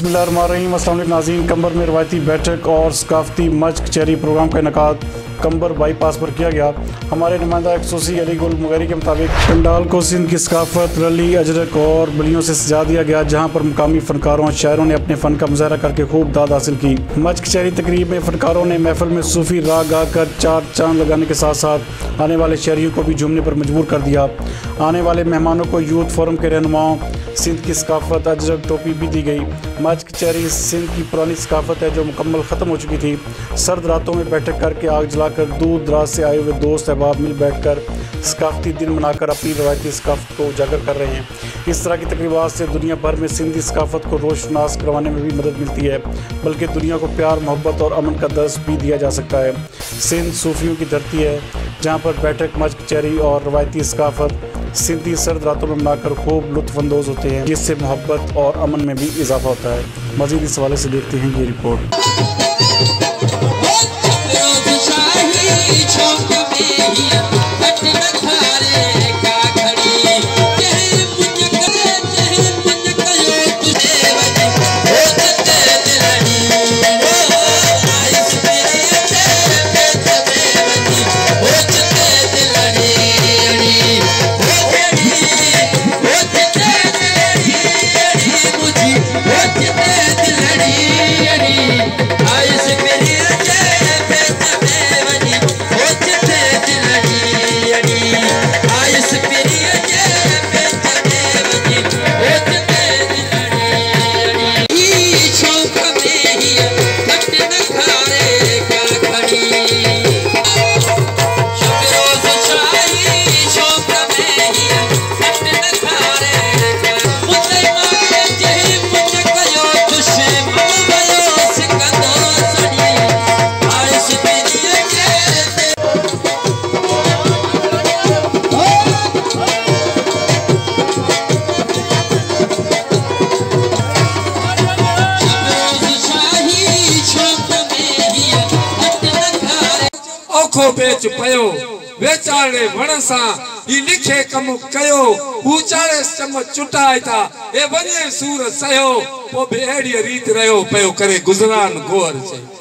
बिस्मिल्लाहिर्रहमानिर्रहीम। अस्सलाम वालेकुम नाज़रीन। कंबर में रवायती बैठक और सकाफ़ती मश्क चेरी प्रोग्राम का इनेकाद कंबर बाईपास पर किया गया। हमारे नुमाइंदा एक्सोसी अली गुल मुगैरी के मुताबिक पंडाल को सिंध की सकाफत, रली, अजरक और बलियों से सजा दिया गया, जहाँ पर मुकामी फनकारों और शायरों ने अपने फ़न का मुजाहरा करके खूब दाद हासिल की। मश्क चेरी तकरीब में फनकारों ने महफिल में सूफी राग गाकर चार चांद लगाने के साथ साथ आने वाले शहरियों को भी झूमने पर मजबूर कर दिया। आने वाले मेहमानों को यूथ फोरम के रहनुमाओं सिंध की सकाफत अजरक टोपी भी दी गई। मश्क चेरी सिंध की पुरानी सकाफत है जो मुकम्मल ख़त्म हो चुकी थी। सर्द रातों में बैठक करके आग जलाकर दूर दराज से आए हुए दोस्त अहबाब मिल बैठकर सकाफती दिन मनाकर अपनी रवायती सकाफत को उजागर कर रहे हैं। इस तरह की तकरीबात से दुनिया भर में सिंधी सकाफत को रोशनास करवाने में भी मदद मिलती है, बल्कि दुनिया को प्यार, मोहब्बत और अमन का दर्स भी दिया जा सकता है। सिंध सूफियों की धरती है, जहाँ पर बैठक, मश्क चेरी और रवायती सकाफत सिंधी सर्द रातों में मनाकर खूब लुत्फ़अंदोज़ होते हैं, जिससे मोहब्बत और अमन में भी इजाफा होता है। मज़ीद इस हवाले से देखते हैं ये रिपोर्ट। बेच पयो वेचारे वणसा ही लिखे कम कयो ऊचारे चम चुटाई था ए वने सूर सयो पो बेड़ी रीत रयो पयो करे गुजरान गोर से।